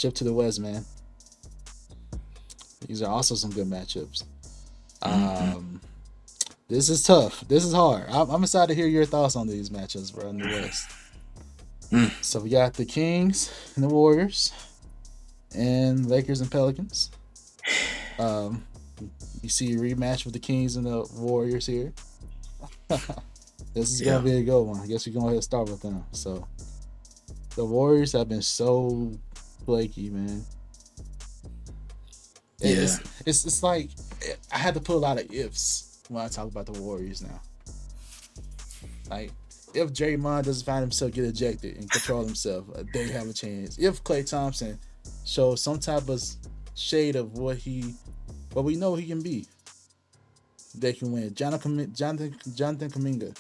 matchup to the West, man. These are also some good matchups. This is tough. This is hard. I'm excited to hear your thoughts on these matchups, bro, in the West. So we got the Kings and the Warriors, and Lakers and Pelicans. You see a rematch with the Kings and the Warriors here. This is gonna be a good one. I guess we're gonna go ahead and start with them. So the Warriors have been so flaky, man. It's like I had to put a lot of ifs when I talk about the Warriors now. Like, if Draymond doesn't find himself get ejected and control himself, they have a chance. If Klay Thompson shows some type of shade of what we know he can be, they can win. Jonathan Kuminga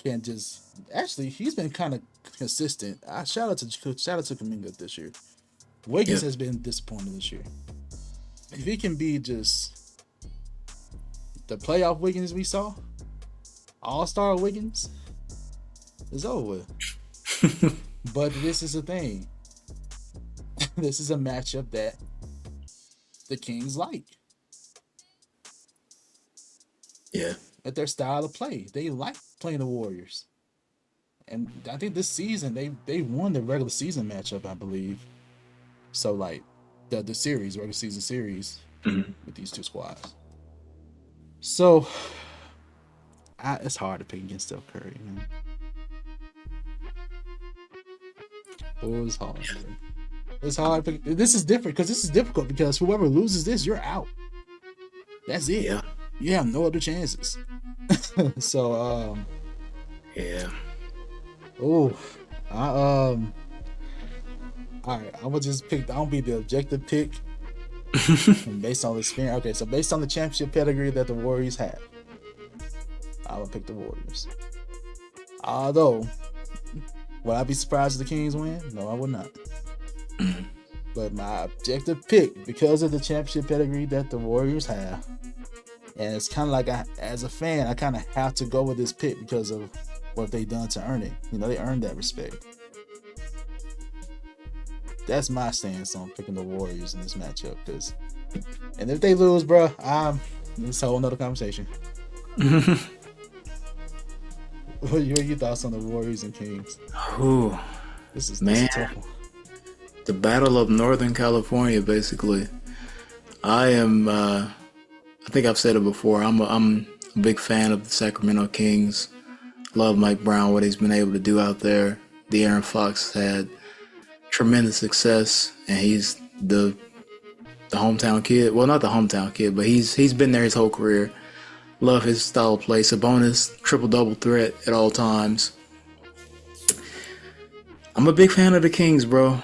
can't just. Actually, he's been kind of consistent. Shout out to Kuminga this year. Wiggins has been disappointed this year. If he can be just the playoff Wiggins we saw, All-Star Wiggins, it's over with. But this is the thing. This is a matchup that the Kings like. Yeah. At their style of play. They like playing the Warriors. And I think this season they won the regular season matchup, I believe. So like the regular season series with these two squads. So it's hard to pick against Steph Curry, man. It's hard. Man. It's hard. This is different because this is difficult because whoever loses this, you're out. That's it. Yeah. You have no other chances. So yeah. Oh, all right. I'm gonna just pick. I'll be the objective pick based on the experience. Okay, so based on the championship pedigree that the Warriors have, I would pick the Warriors. Although, would I be surprised if the Kings win? No, I would not. But my objective pick, because of the championship pedigree that the Warriors have, and it's kind of like as a fan, I kind of have to go with this pick because of what they've done to earn it. You know, they earned that respect. That's my stance on picking the Warriors in this matchup. And if they lose, bro, it's a whole nother conversation. What are your thoughts on the Warriors and Kings? Ooh, this is tough one. The Battle of Northern California, basically. I think I've said it before. I'm a big fan of the Sacramento Kings. Love Mike Brown, what he's been able to do out there. De'Aaron Fox had tremendous success, and he's the hometown kid. Well, not the hometown kid, but he's been there his whole career. Love his style of play. Sabonis, triple-double threat at all times. I'm a big fan of the Kings, bro.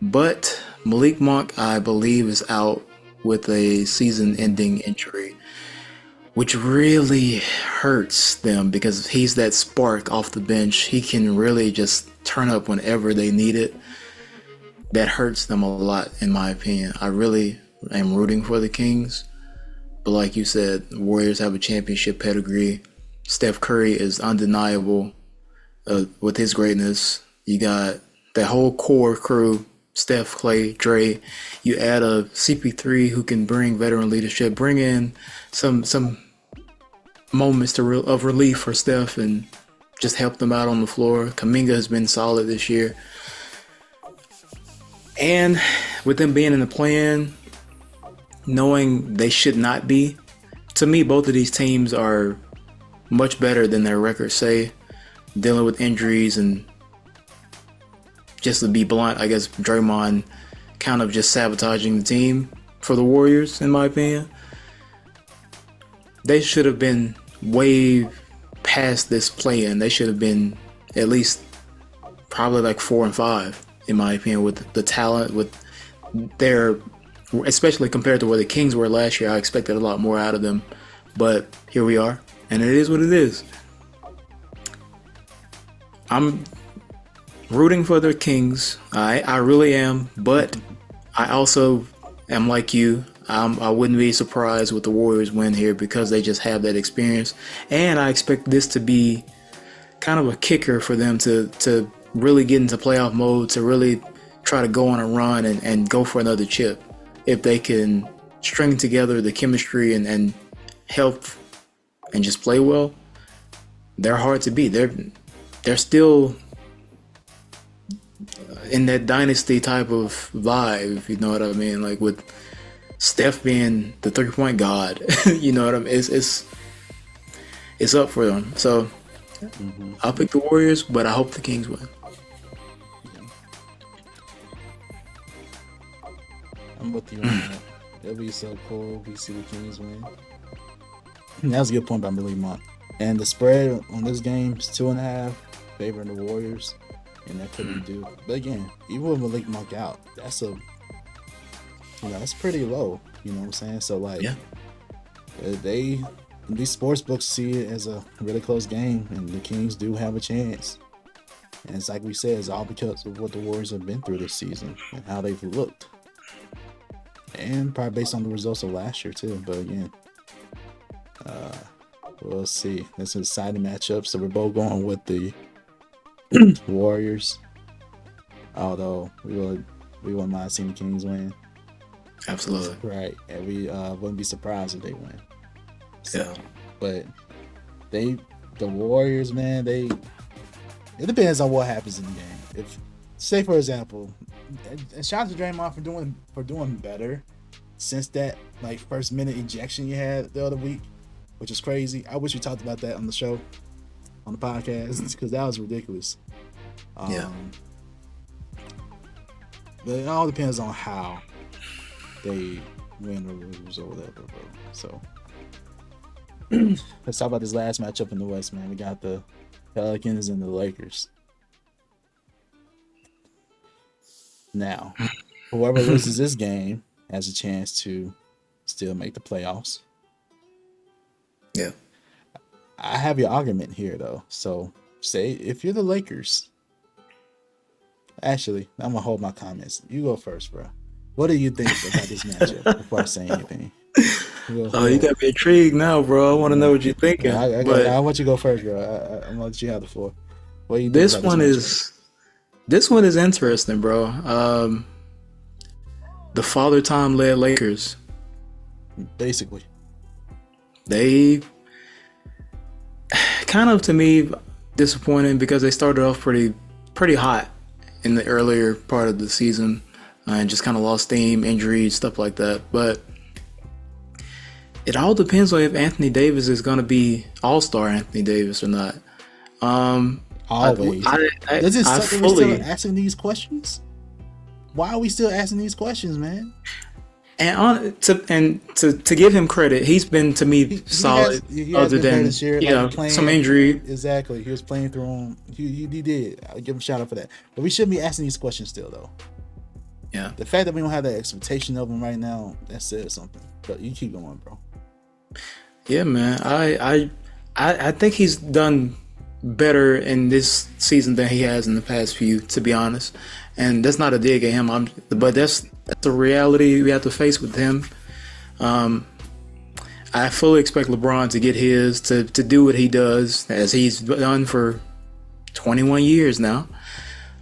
But Malik Monk, I believe, is out with a season-ending injury, which really hurts them because he's that spark off the bench. He can really just turn up whenever they need it. That hurts them a lot, in my opinion. I really am rooting for the Kings. But like you said, the Warriors have a championship pedigree. Steph Curry is undeniable with his greatness. You got that whole core crew, Steph, Klay, Dre. You add a CP3 who can bring veteran leadership, bring in some moments of relief for Steph and just help them out on the floor. Kuminga has been solid this year. And with them being in the play-in, knowing they should not be, to me, both of these teams are much better than their records say, dealing with injuries and, just to be blunt, I guess Draymond kind of just sabotaging the team for the Warriors, in my opinion. They should have been way past this play-in. They should have been at least probably like 4 and 5, in my opinion, with the talent, with their, especially compared to where the Kings were last year. I expected a lot more out of them, but here we are, and it is what it is. I'm rooting for the Kings. I really am, but I also am like you. I wouldn't be surprised with the Warriors win here because they just have that experience, and I expect this to be kind of a kicker for them to really get into playoff mode, to really try to go on a run and go for another chip. If they can string together the chemistry and health and just play well, they're hard to beat. They're still in that dynasty type of vibe, if you know what I mean. Like with Steph being the 3-point god, you know what I mean. It's up for them. So I'll pick the Warriors, but I hope the Kings win. I'm with you on that. It'll be so cool if we see the Kings win. That was a good point by Malik Monk. And the spread on this game is 2.5, favoring the Warriors, and that couldn't do. But again, even with Malik Monk out, that's pretty low. You know what I'm saying? So like, these sports books see it as a really close game, and the Kings do have a chance. And it's like we said, it's all because of what the Warriors have been through this season and how they've looked, and probably based on the results of last year too. But again, we'll see. It's an exciting matchup, so we're both going with the Warriors. Although we wouldn't mind seeing the Kings win. Absolutely. Right. And we wouldn't be surprised if they win. So, Yeah. But the Warriors, man, it depends on what happens in the game. If, say for example, and shout out to Draymond for doing better since that like first minute ejection you had the other week, which is crazy. I wish we talked about that on the show, on the podcast, because that was ridiculous. But it all depends on how they win or lose or whatever, bro. So let's talk about this last matchup in the West, man. We got the Pelicans and the Lakers. Now, whoever loses this game has a chance to still make the playoffs. Yeah. I have your argument here, though. So, say if you're the Lakers. Actually, I'm going to hold my comments. You go first, bro. What do you think about this matchup before I say anything? You got me intrigued now, bro. I want to know what you're thinking. I want you to go first, bro. I'm going to let you have the floor. What do you think this one is interesting, bro. The Father Time led Lakers. Basically. They kind of, to me, disappointing because they started off pretty hot in the earlier part of the season and just kind of lost steam, injuries, stuff like that. But it all depends on if Anthony Davis is going to be All-Star Anthony Davis or not. Always. Does it suck that we're still asking these questions? Why are we still asking these questions, man? And to give him credit, he's been to me solid. He other than this year, some injury. Exactly, he was playing through him. He did. I'll give him a shout out for that. But we shouldn't be asking these questions still, though. Yeah. The fact that we don't have that expectation of him right now, that says something. But you keep going, bro. Yeah, man. I think he's done better in this season than he has in the past few, to be honest. And that's not a dig at him. But that's the reality we have to face with him. I fully expect LeBron to get his, to do what he does, as he's done for 21 years now.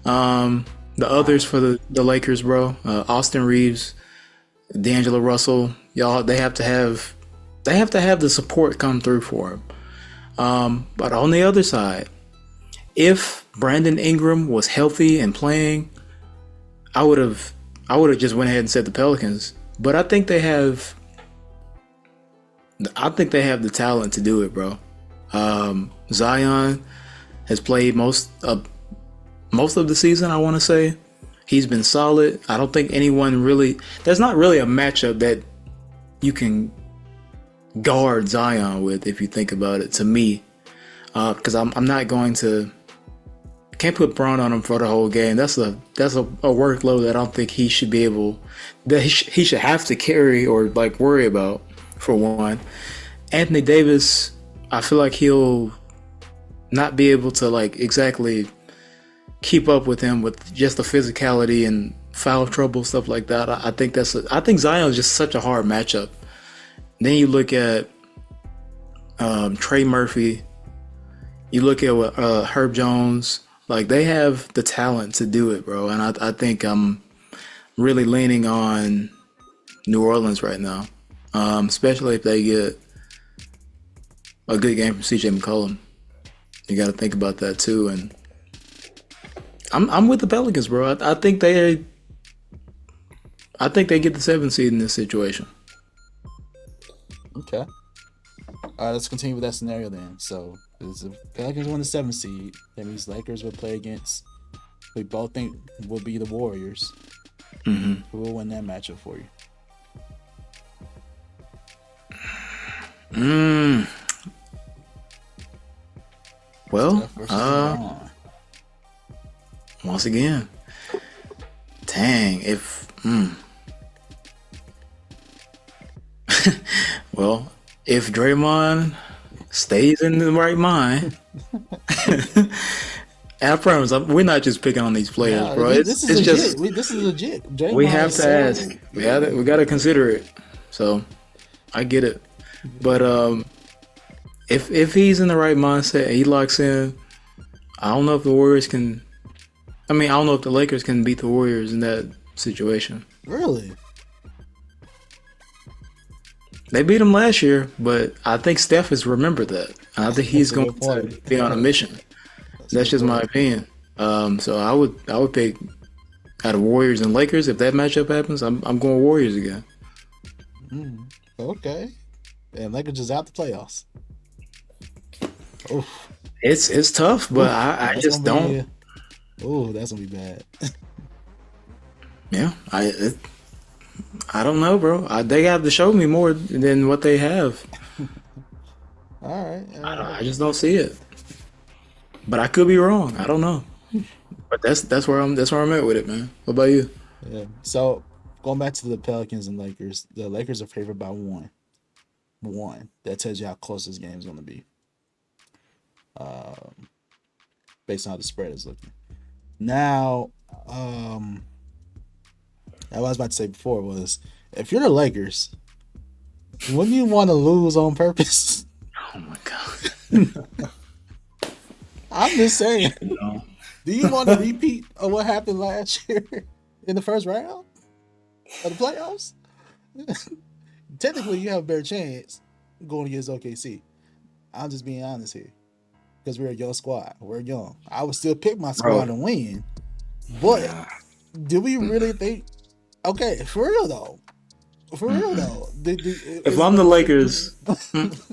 The others for the Lakers, bro, Austin Reeves, D'Angelo Russell, y'all, they have to have the support come through for him. But on the other side, if Brandon Ingram was healthy and playing, I would have just went ahead and said the Pelicans. But I think they have the talent to do it, bro. Zion has played most of the season, I want to say. He's been solid. I don't think there's not really a matchup that you can guard Zion with, if you think about it, to me. Because I'm not going to... Can't put Braun on him for the whole game. That's a workload that I don't think he should be able... That he should have to carry or like worry about, for one. Anthony Davis, I feel like he'll not be able to like exactly keep up with him with just the physicality and foul trouble, stuff like that. I think Zion is just such a hard matchup. Then you look at Trey Murphy. You look at Herb Jones. Like they have the talent to do it, bro. And I think I'm really leaning on New Orleans right now, especially if they get a good game from CJ McCollum. You got to think about that too. And I'm with the Pelicans, bro. I think they get the 7th seed in this situation. Okay. All right, let's continue with that scenario then. So, if Pelicans win the 7th seed, that means Lakers will play against, we both think will be the Warriors. Mm-hmm. Who will win that matchup for you? Well, once again, dang, well, if Draymond stays in the right mind, and I promise, we're not just picking on these players, No, bro. this is legit. This is legit. Draymond we have to ask. We got to consider it. So, I get it. But if he's in the right mindset and he locks in, I don't know if the Warriors can. I mean, I don't know if the Lakers can beat the Warriors in that situation. Really? They beat them last year, but I think Steph has remembered that. I think he's going to be on a mission. That's just my opinion. So I would pick out of Warriors and Lakers. If that matchup happens, I'm going Warriors again. Okay. And Lakers just out the playoffs. Oof. It's tough, but I just don't. That's gonna be bad. Yeah, I don't know, bro. They have to show me more than what they have. All right. I just don't see it. But I could be wrong. I don't know. But that's where I'm at with it, man. What about you? Yeah. So going back to the Pelicans and Lakers, the Lakers are favored by 1. 1. That tells you how close this game is going to be. Based on how the spread is looking. Now, what I was about to say before was, if you're the Lakers, wouldn't you want to lose on purpose? Oh my god! I'm just saying. No. Do you want to repeat of what happened last year in the first round of the playoffs? Technically, you have a better chance going against OKC. I'm just being honest here. Because we're a young squad. We're young. I would still pick my squad to win. But do we really think... Okay, for real though. If I'm the Lakers,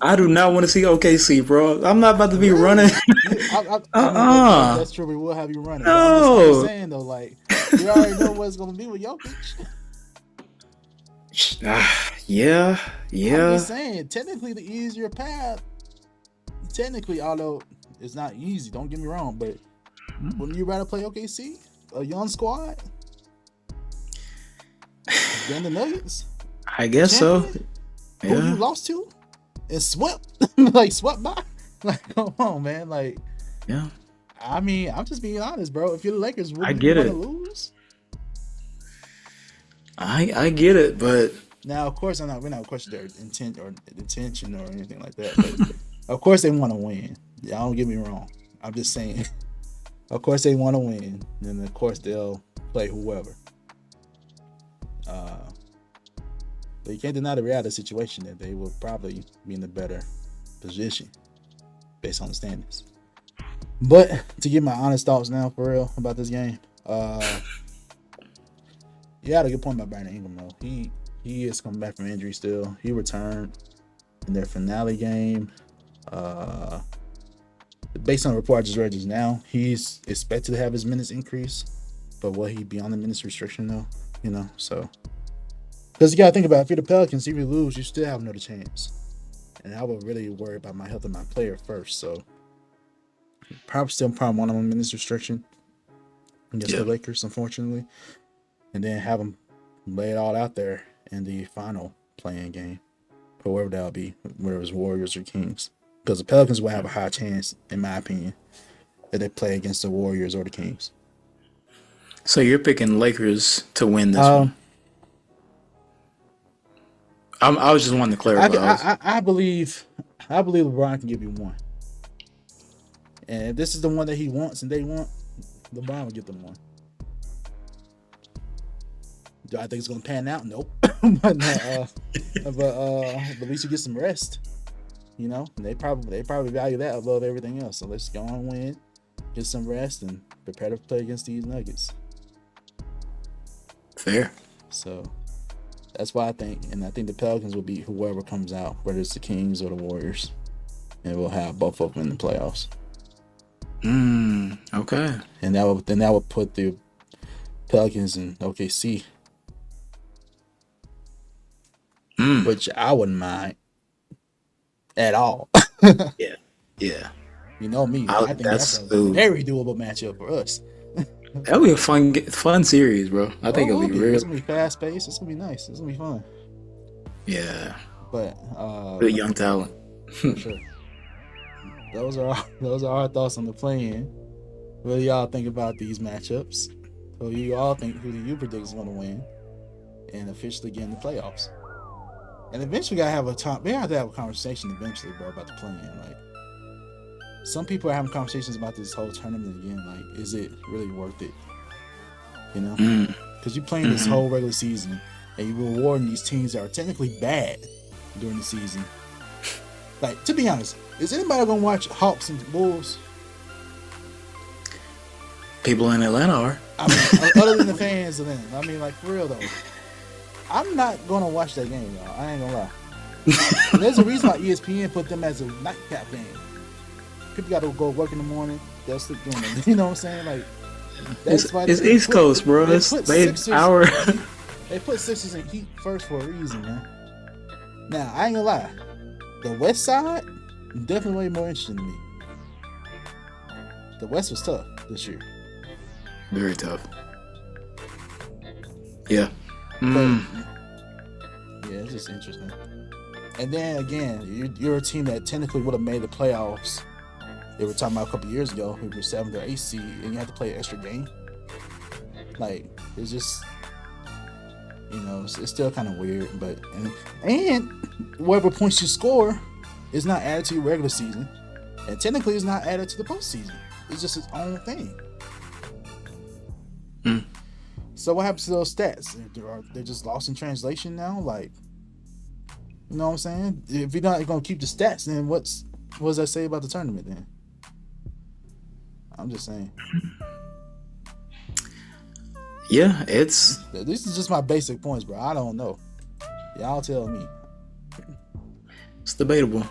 I do not want to see OKC, bro. I'm not about to be running. That's true. We will have you running. No. I'm just saying though, like, you already know what it's going to be with Jokic. Yeah. I'm just saying, technically the easier path, although it's not easy, don't get me wrong, but wouldn't you rather play OKC? A young squad? Than the Nuggets? I guess so. Who you lost to? And swept? Swept by? Like, come on, man. Like, yeah. I mean, I'm just being honest, bro. If you're the Lakers, wouldn't you want to lose? I get it, but now, of course, we're not questioning their intention or anything like that. But of course, they want to win. Yeah, don't get me wrong. I'm just saying. Of course, they want to win, and of course, they'll play whoever. But you can't deny the reality of the situation that they will probably be in a better position based on the standings. But to give my honest thoughts now, for real, about this game, you had a good point about Brandon Ingram, though. He is coming back from injury still. He returned in their finale game. Based on the report I just read just now, he's expected to have his minutes increase, but will he be on the minutes restriction though? So because you gotta think about it, if you're the Pelicans, if you lose, you still have another chance. And I would really worry about my health of my player first. So probably one on one minutes restriction against the Lakers, unfortunately, and then have them lay it all out there in the final playing game, or wherever that'll be, whether it's Warriors or Kings. Because the Pelicans will have a high chance, in my opinion, that they play against the Warriors or the Kings. So you're picking Lakers to win this one? I was just wanting to clarify. I believe LeBron can give you one. And if this is the one that he wants and they want, LeBron will get them one. Do I think it's gonna pan out? Nope. but at least you get some rest. You know, they probably value that above everything else. So let's go on and win, get some rest, and prepare to play against these Nuggets. Fair. So that's why I think the Pelicans will beat whoever comes out, whether it's the Kings or the Warriors, and we'll have both of them in the playoffs. Okay. And that would put the Pelicans in OKC, which I wouldn't mind at all. Yeah. You know me. I think that's a very doable matchup for us. That'll be a fun series, bro. I think it'll be real. It's gonna be fast paced. It's gonna be nice. It's gonna be fun. Yeah. But good young talent. For sure. Those are our thoughts on the play-in. What do y'all think about these matchups? Who do you all think? Who do you predict is going to win and officially get in the playoffs? And eventually, we have to have a conversation eventually, bro, about the play-in. Like, some people are having conversations about this whole tournament again. Like, is it really worth it? You know, because you're playing this whole regular season and you're rewarding these teams that are technically bad during the season. Like, to be honest, is anybody gonna watch Hawks and Bulls? People in Atlanta are. I mean, other than the fans of them. I mean, like, for real though, I'm not gonna watch that game, y'all. I ain't gonna lie. There's a reason why ESPN put them as a nightcap game. People got to go work in the morning. They'll sleep doing it. You know what I'm saying? Like, that's why it's East Coast, bro. They put Sixers and Heat first for a reason, man. Now, I ain't gonna lie. The West side definitely way more interesting to me. The West was tough this year. Very tough. Yeah. Yeah, it's just interesting. And then again, you're a team that technically would have made the playoffs. They were talking about a couple years ago, who were 7th or 8th seed, and you have to play an extra game. Like, it's just, you know, it's still kind of weird. But and whatever points you score is not added to your regular season, and technically it's not added to the postseason. It's just its own thing. So what happens to those stats? They're just lost in translation now. Like, you know what I'm saying? If you're not gonna keep the stats, then what does that say about the tournament then? I'm just saying. Yeah, these is just my basic points, bro. I don't know. Y'all tell me. It's debatable.